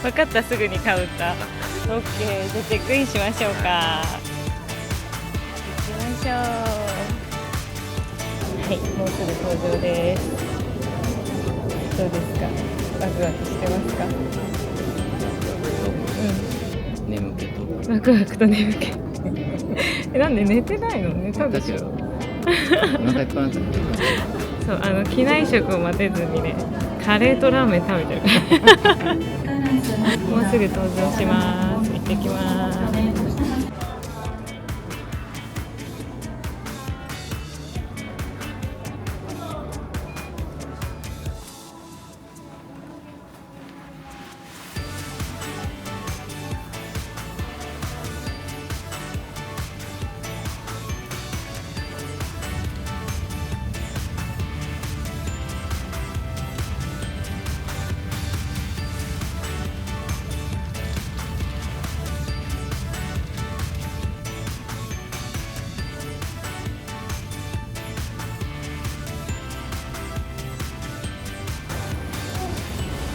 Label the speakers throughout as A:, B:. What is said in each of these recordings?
A: 分かった、すぐにカウンター。オッケー、じゃあチェックインしましょうか。行きましょう。はい、もうすぐ登場です。どうですか、ワクワクしてますか？
B: 眠気と
A: ワクワクと眠気なんで寝てないの？寝たでしょ。
B: お腹いっぱいになった。
A: そう、機内食を待てずにね、カレーとラーメン食べてるからもうすぐ登場します。行ってきます。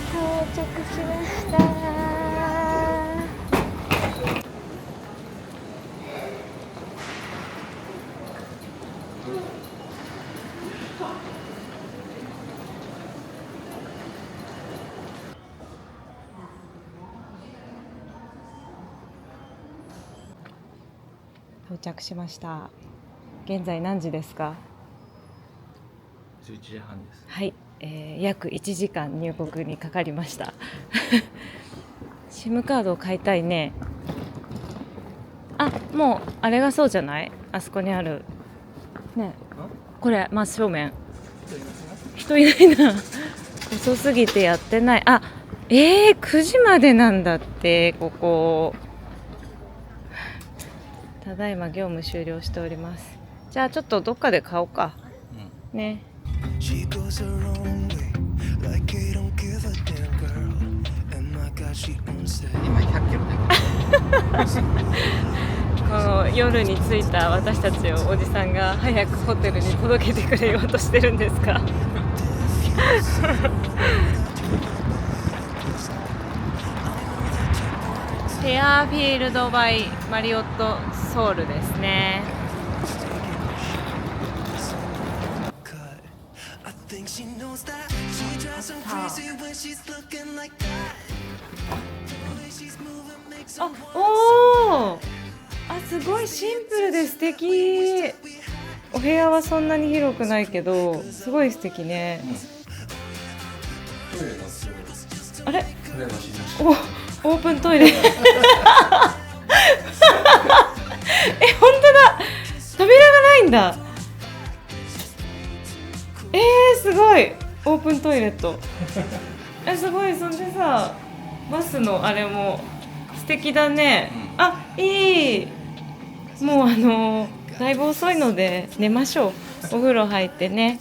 A: 到着しました。到着しました。現在何時ですか
B: 11時半です。
A: はい、約1時間入国にかかりましたSIM カードを買いたいね。あ、もうあれがそうじゃない？あそこにあるね、これ真正面。人いないな遅すぎてやってない。あ、9時までなんだって。ここただいま業務終了しております。じゃあちょっとどっかで買おうか、ね。
B: 今100キロだけ
A: この夜に着いた私たちをおじさんが早くホテルに届けてくれようとしてるんですかフェアフィールドバイマリオットソウルですね。あ、おー、あ、すごいシンプルで素敵。お部屋はそんなに広くないけどすごい素敵ね。あれ、オープントイレ本当だ、扉がないんだ。すごいオープントイレットすごい。そんでさ、バスのあれも素敵だね。あ、いい。もうだいぶ遅いので寝ましょう。お風呂入ってね。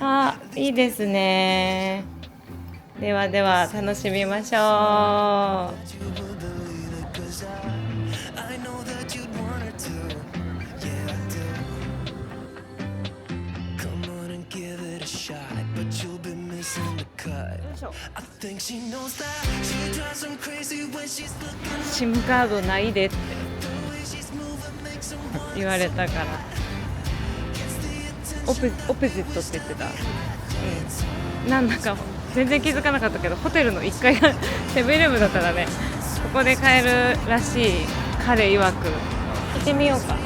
A: あ、いいですね。ではでは楽しみましょう。SIM カードないでって言われたからオポジットって言ってた。なんだか全然気づかなかったけど、ホテルの1階がセブンイレブンだったらね、ここで買えるらしい。彼曰く。行ってみようか。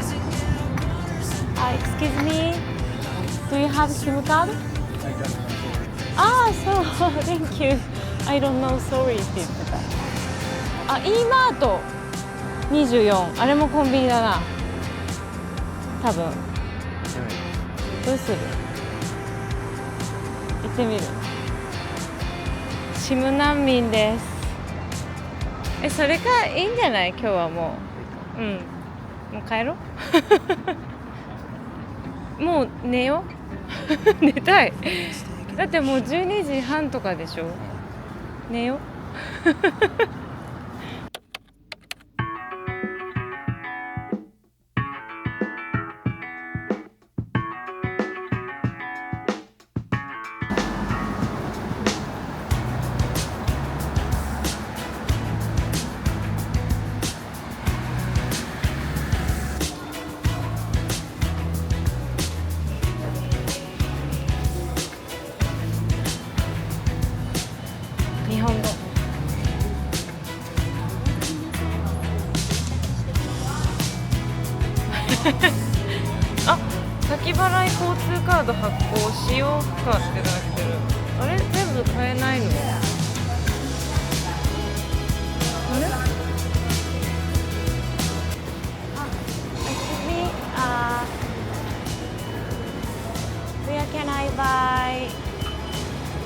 A: Excuse me, do you have SIM card? そうThank you. I don't know, sorry って言ってた。E マート24、あれもコンビニだな多分。どうする？行ってみる。SIM難民です。それかいいんじゃない？今日はもうもう帰ろうもう寝よう寝たい。だってもう12時半とかでしょ。寝よう払い交通カード発行しようかってなってる。あれ全部買えないの？あれ？Excuse me, where can I buy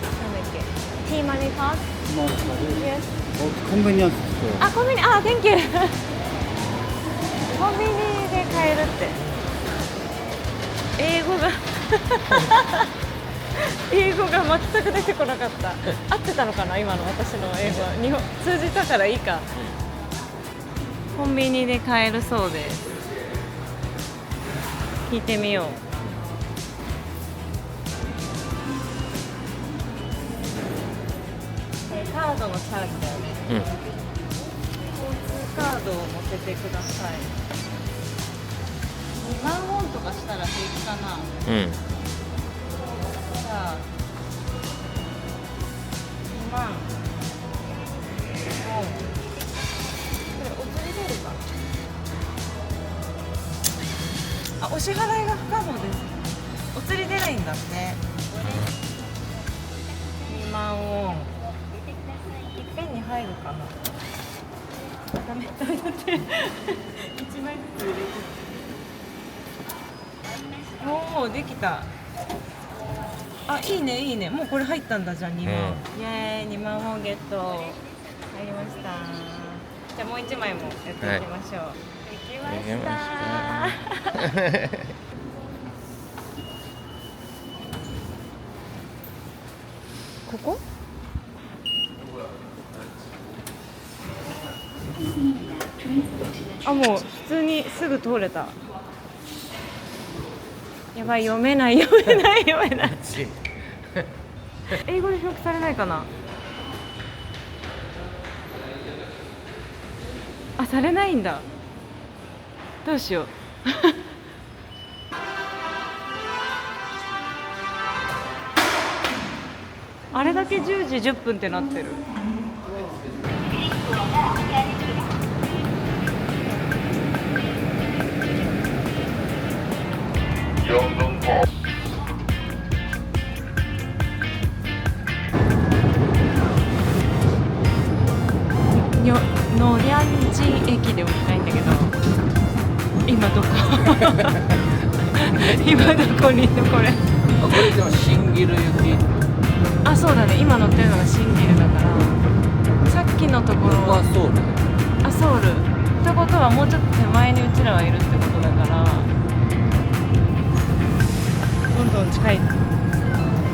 A: なんだっけ T money card? Yes.
B: コンビニエンスストア。
A: あ、コンビニ、あ、Thank you コンビニで買えるって英語が英語が全く出てこなかった。合ってたのかな今の私の英語は。日本通じたからいいか。コンビニで買えるそうです。聞いてみよう。カードのチャージだよね。交通カードを乗せてください。2万ウォンとかしたら平気かな。じゃあ2万ウォン。これお釣り出るかな。あ、お支払いが不可能です。お釣り出ないんだって。2万ウォン。いっぺんに入るかな。ダメだって1枚ずつ入れて。おお、できた。あ、いいねいいね。もうこれ入ったんだ。じゃあ2万、イエーイ、2万ウォンゲット入りました。じゃあもう1枚もやっていきましょう。できました。ここ？あ、もう普通にすぐ通れた。やばい、読めない読めない読めない英語で表記されないかな。あ、されないんだ。どうしようあれだけ10時10分ってなってる。ノリャンジ駅で降りたいんだけど、今どこ今どこにいるのこれ。
B: これでもシンギル行き。
A: あ、そうだね。今乗ってるのがシンギルだから、さっきのところ
B: はソウル。
A: あ、ソウルってことはもうちょっと手前にうちらはいるってことだから、どんどん近い。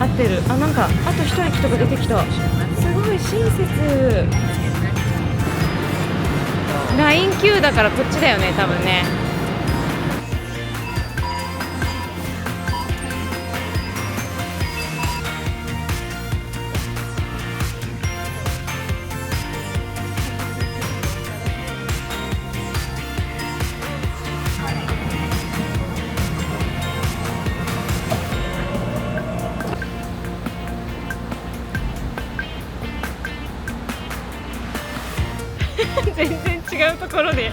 A: 合ってる。あ、なんかあと一駅とか出てきた。すごい親切。ライン9だからこっちだよね多分ね。全然違うところで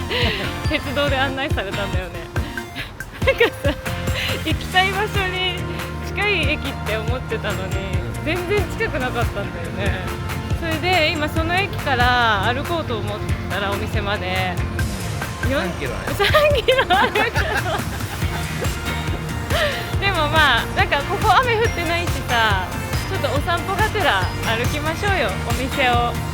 A: 鉄道で案内されたんだよね。なんかさ、行きたい場所に近い駅って思ってたのに全然近くなかったんだよね。それで今その駅から歩こうと思ったらお店まで
B: 3キロある。
A: 3キロあるけどでもまあなんかここ雨降ってないしさ、ちょっとお散歩がてら歩きましょうよ、お店をね。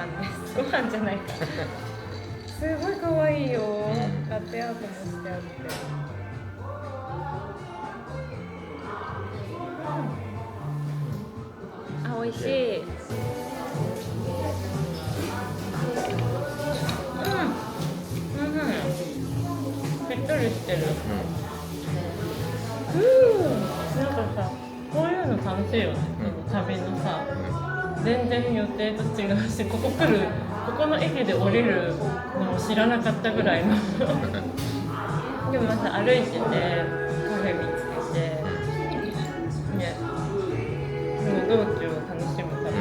A: 飯です。ご飯じゃないか。すごい可愛いよ。ラテアートもしてあって。あ、美味しい。しっとりしてる。なんかさ、こういうの楽しいよね。旅のさ、全然予定と違うし、ここの駅で降りるのも知らなかったぐらいの。でもまた歩いてて、カフェ見つけて、ね、その道中を楽しむために。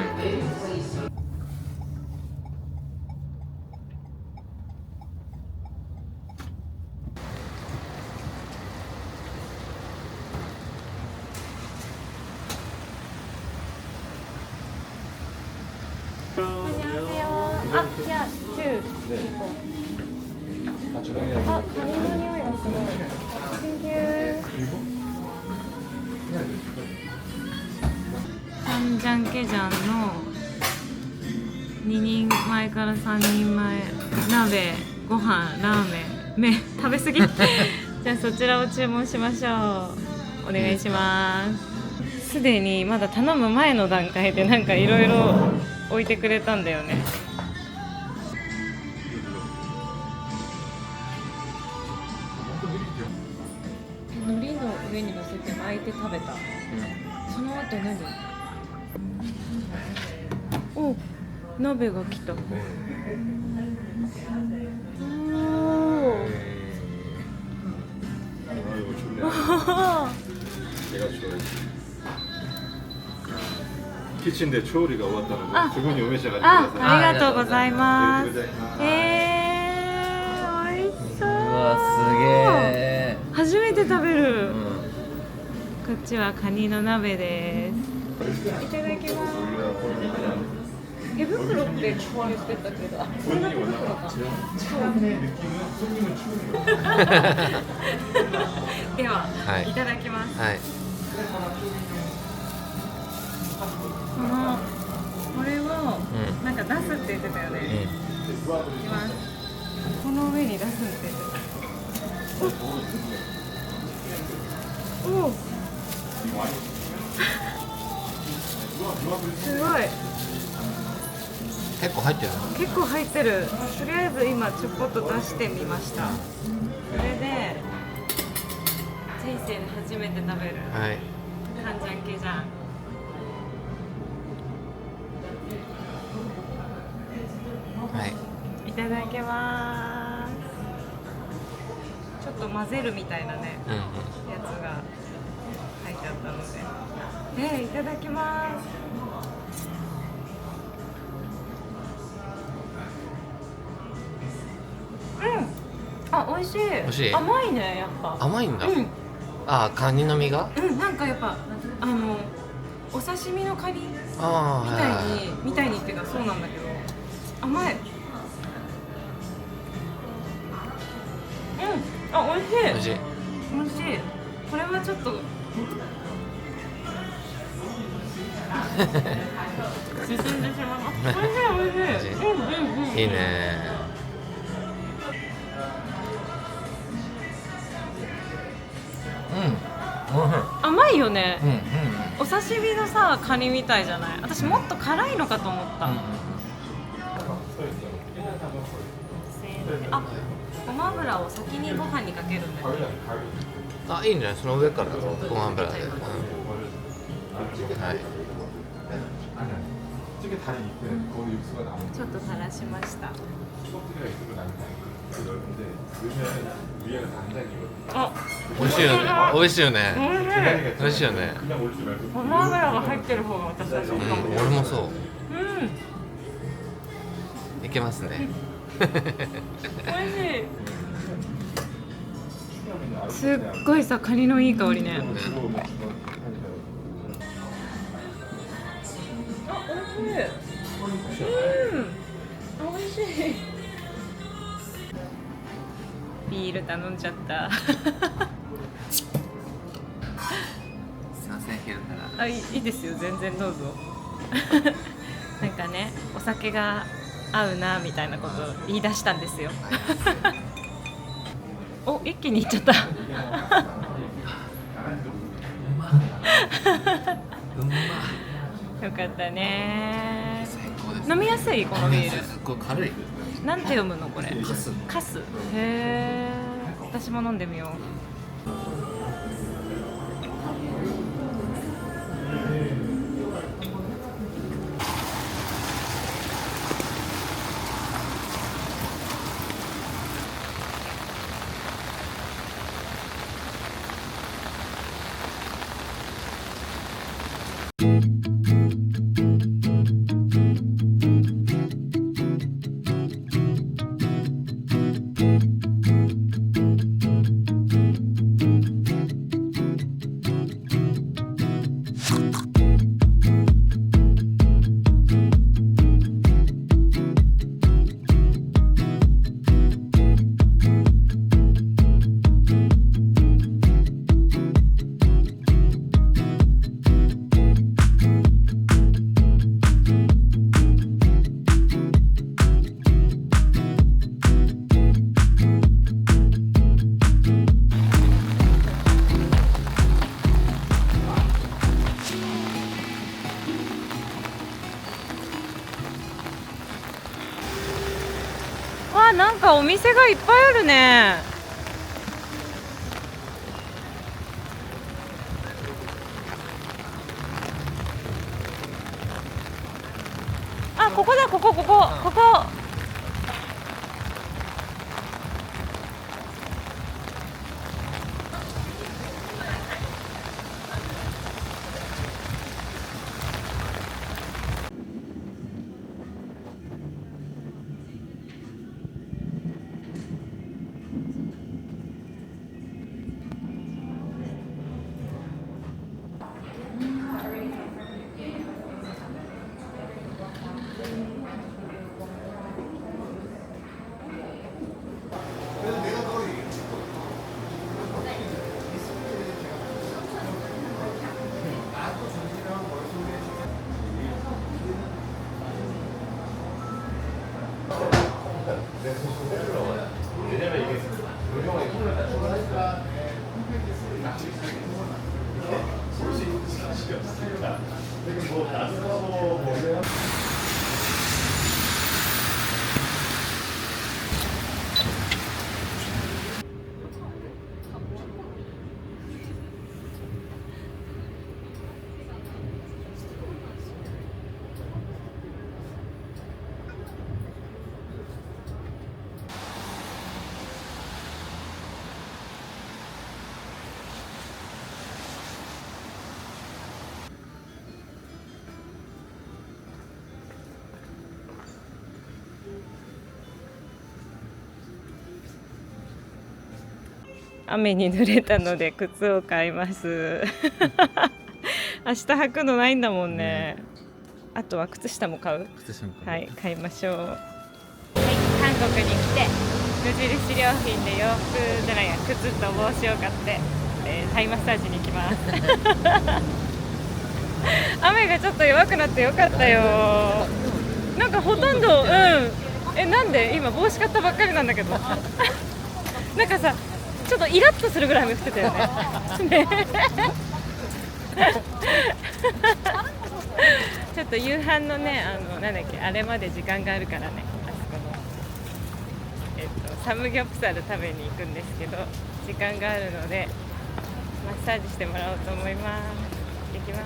A: あ、いや、中。あ、カニの匂いがすごい。Thank you。サンジャンケジャンの2人前から3人前鍋、ご飯、ラーメン、麺食べ過ぎ。じゃあそちらを注文しましょう。お願いします。すでにまだ頼む前の段階でなんかいろいろ置いてくれたんだよね。海苔の上に乗せて巻いて食べた。その後何？お、鍋が来た。
C: キッチンで調理が終わったので、すぐにお召し上がりください。
A: ありがとうございます。美味しそう。
B: うわ、すげえ。
A: 初めて食べる。こっちはカニの鍋です。いただきます。手袋って言ってたけど、あ、こんな手袋か。では、
D: はい、
A: いただきます。
D: はい。
A: これをなんか出すって言ってたよね。いきます。この上に出すって言ってた。おお。すごい。
D: 結構入ってるの？
A: 結構入ってる。とりあえず今ちょこっと出してみました。それで人生で初めて食べる。
D: はい。
A: カンジャンケジャン。
D: はい。
A: いただきます。ちょっと混ぜるみたいなね、やつが書いてあったので、いただきます。あ、美味しい。
D: 美味しい。
A: 甘いね、やっぱ。
D: 甘いんだ。あ、カニの身が？
A: なんかやっぱお刺身のカニみたいにっていうかそうなんだけど、甘い。あ、美味しい。
D: 美味しい。
A: 美味しい。これはちょっと進んでしまう。美味しい、美味しい。
D: いいね。
A: 甘いよね。お刺身のさ、カニみたいじゃない？私もっと辛いのかと思った。あ、ごま油を先にご飯にかけるんだよね。
D: あ、いいんじゃない？その上からごま油で。はい。
A: ちょっと垂らしました。あ、
D: 美味しいよね。美味しいよね。美味しいよね。
A: ごま油が入ってる方が私は好きかも。
D: 俺もそう。いけますね。
A: 美味しい。すっごいさ、カニのいい香りね。あ、美味しい。美味しい。ビール頼んじゃった。
D: すいません、昼から。
A: いいですよ、全然どうぞ。なんかね、お酒が合うなみたいなことを言い出したんですよお、一気にいっちゃったよかったね。
D: 最高です。
A: 飲みやすいこのビール。
D: これ軽い。
A: なんて読むのこれ？
D: カス。
A: カス。へえ。私も飲んでみよう。わ、なんかお店がいっぱいあるね。あ、ここだ、ここ。雨に濡れたので靴を買います明日履くのないんだもんね。あとは靴下も買う。はい、買いましょう。はい、韓国に来て無印良品で洋服じゃないや、靴と帽子を買って、タイマッサージに行きます雨がちょっと弱くなってよかったよ。なんかほとんど、なんで今帽子買ったばっかりなんだけどなんかさ、ちょっとイラッとするぐらい雨降ってたよねねちょっと夕飯のね、なんだっけ、あれまで時間があるからね、あそこの、サムギョプサル食べに行くんですけど、時間があるのでマッサージしてもらおうと思います。行きます。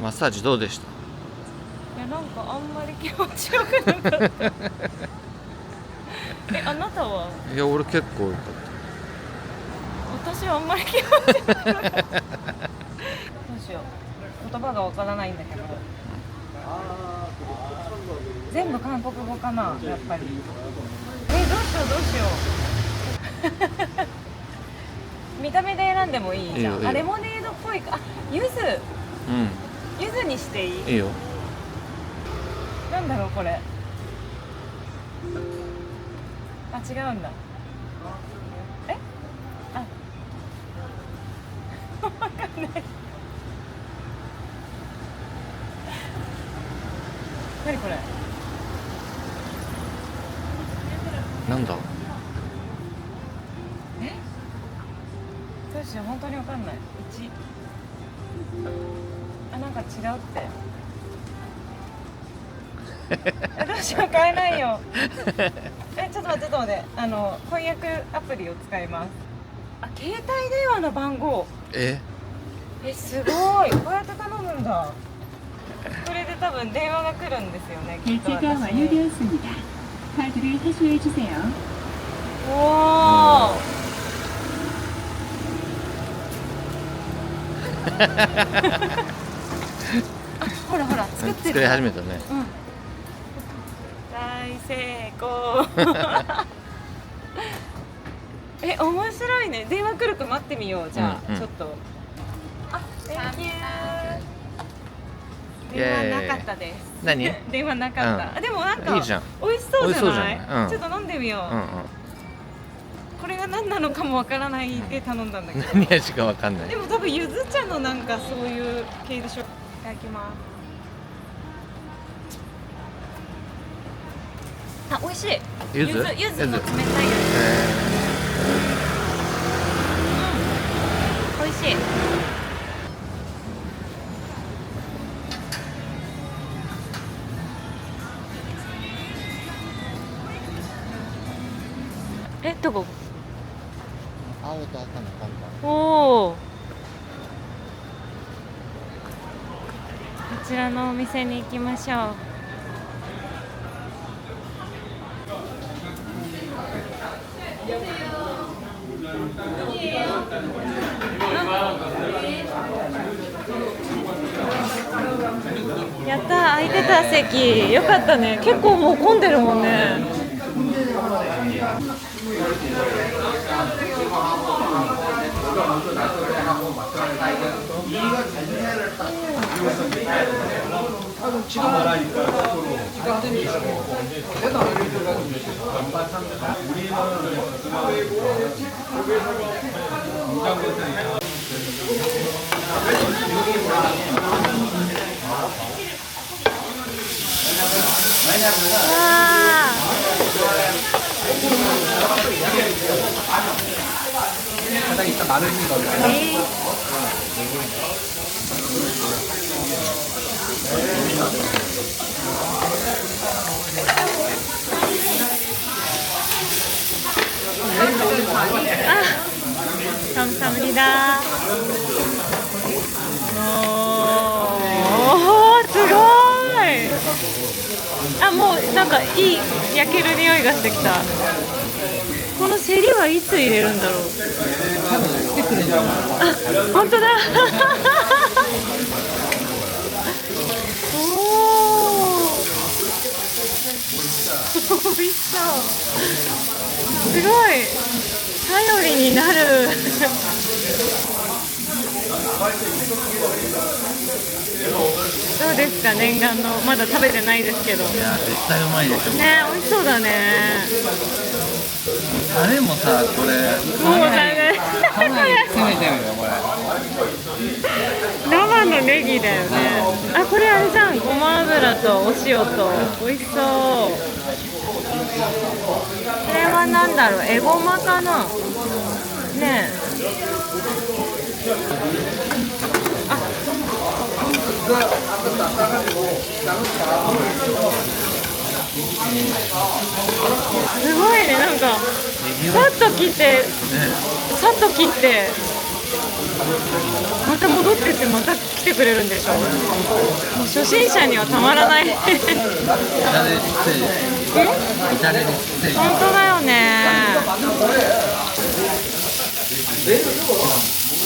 D: マッサージどうでした？
A: いや、なんかあんまり気持ちよくなかったあなたは？
D: いや、俺結構良かっ
A: 私はあんまり気持ちよくなかったどうしよう、言葉がわからないんだけど、全部韓国語かな、やっぱり。どうしようどうしよう。見た目で選んでもいいじゃん。
D: いいよいいよ
A: あ、レモネードっぽいか。あ、柚子。柚子にしていい？
D: いいよ。
A: なんだろうこれ。あ、違うんだ。え？あ、わかんない。何これ？
D: なんだ。
A: え？どうしよう、本当にわかんない。1。あ、なんか違うって。どうしよう、買えないよ。ちょっと待って、ちょっと待って。翻訳アプリを使います。あ、携帯電話の番号。すごい。こうやって頼むんだ。これで多分電話が来るんですよね。きっと
E: 결제가
A: 私に。
E: 완료되었습니다. 카드를 회수해 주세요.
A: おお。あ、ほらほら、作ってる。
D: 作り始めたね。
A: うん。大成功。面白いね。電話来るか待ってみよう。じゃあ、
D: うんうん
A: ちょっと。あ、Thank you。
D: イエーイ
A: 電話なかったです。
D: 何？
A: 電話なかった。
D: うん
A: あ、でもなんか
D: いいじゃん。
A: 美味しそうじゃない？
D: 美味しそうじゃないうん
A: ちょっと飲んでみよう。
D: うんうん。
A: これが何なのかもわからないで頼んだんだけど。
D: 何味かわかんない
A: で。も多分ゆず茶のなんかそういう系でしょ。いただきます。あ、美味しい。
D: 柚子？
A: 柚子の冷たいやつ。美味しい。どこ？
B: 青と赤の看板。
A: おお。こちらのお店に行きましょう。やったー、空いてた席。よかったね。結構もう混んでるもんね。감사합니다.おー、すごい。あ、もうなんかいい焼ける匂いがしてきた。このセリはいつ入れるんだろう。あ、本当だ。おー、美味しそう。すごい頼りになる。どうですか、念願の。まだ食べてないですけど。
B: いや絶対うまいでしょ。
A: ね、美味しそうだね。
B: タレもさ、これ
A: もうだね。
B: かなり攻めてるよこれ。
A: 生のネギだよね。あ、これあれじゃん。ごま油とお塩と。美味しそう。これはなんだろう。エゴマかな。ねえ。すごいね、なんかさっと切ってさっと切ってまた戻ってってまた来てくれるんでしょ。もう初心者にはたまらない。
B: 至れり尽くせり。至れり尽くせり。
A: 本当だよね。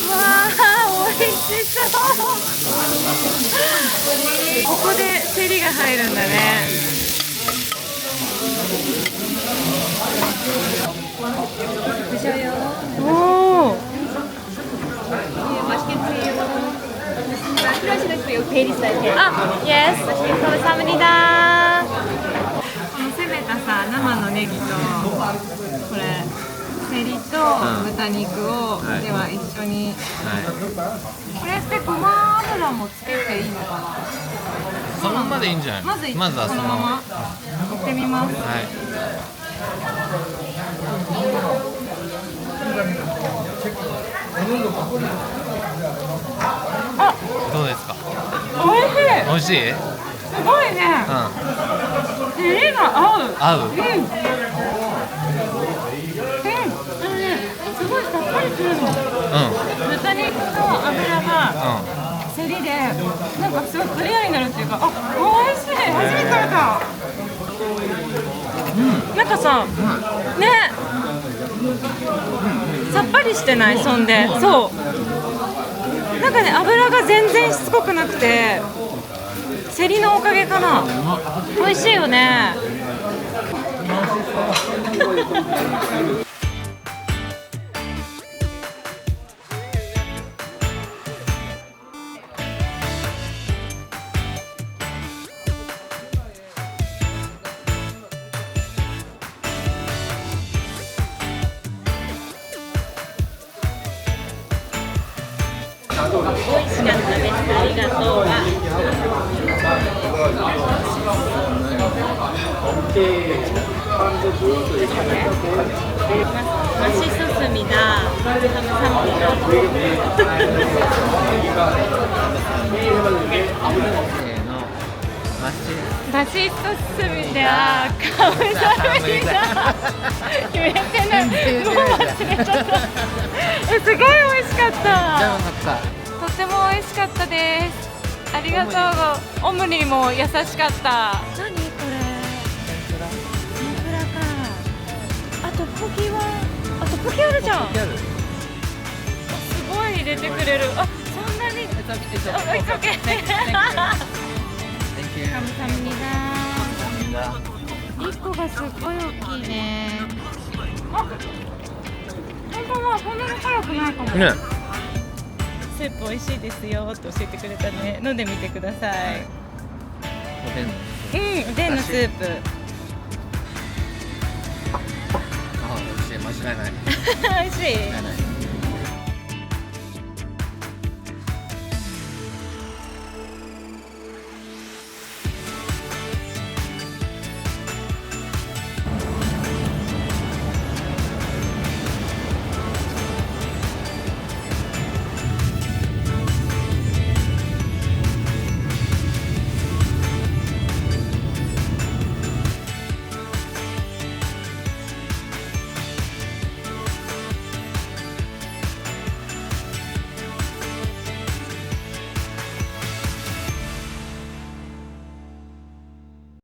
A: うわあ美味しそう。ここでセリが入るんだね。おお。あ、yes。감사합니다。この攻めたさ生のネギとこれセリと豚肉を、では一緒に。これってごま油もつけていいのかな。
D: そのままでいいんじゃない？
A: まず
D: まずはそのまま。
A: 行ってみます。
D: はい。どうですか？
A: 美味しい。
D: 美味しい？
A: すごいね。セリが合う。
D: 合う？
A: すごいさっぱりするの。豚肉と油がセリでなんかすごいクリアになるっていうか、あ、美味しい。初めて食べた。なんかさ、ね、さっぱりしてない。そんで、そう。なんかね、油が全然しつこくなくて、セリのおかげかな。美味しいよね。美味しかったです。ありがとう。맛있었습니다. 감사합니다. 맛있었습니다. 감사합니다. 言えてない。もう忘れちゃった。すごい美味しかった。とても美味しかったです。ありがとう。オムニも優しかった。何これ？天ぷらか。あとポキは、あとポキあるじゃん。すごい入れてくれる。あ、そんなに。It's okay. 감사합니다. 1個がすっごい大きいね。あ、本当はこんなに辛くないかも。
D: ね。
A: スープ美味しいですよって教えてくれたね。飲んでみてください。おでんのスープ。
D: あ、美味しい。間違いない。
A: 美味しい。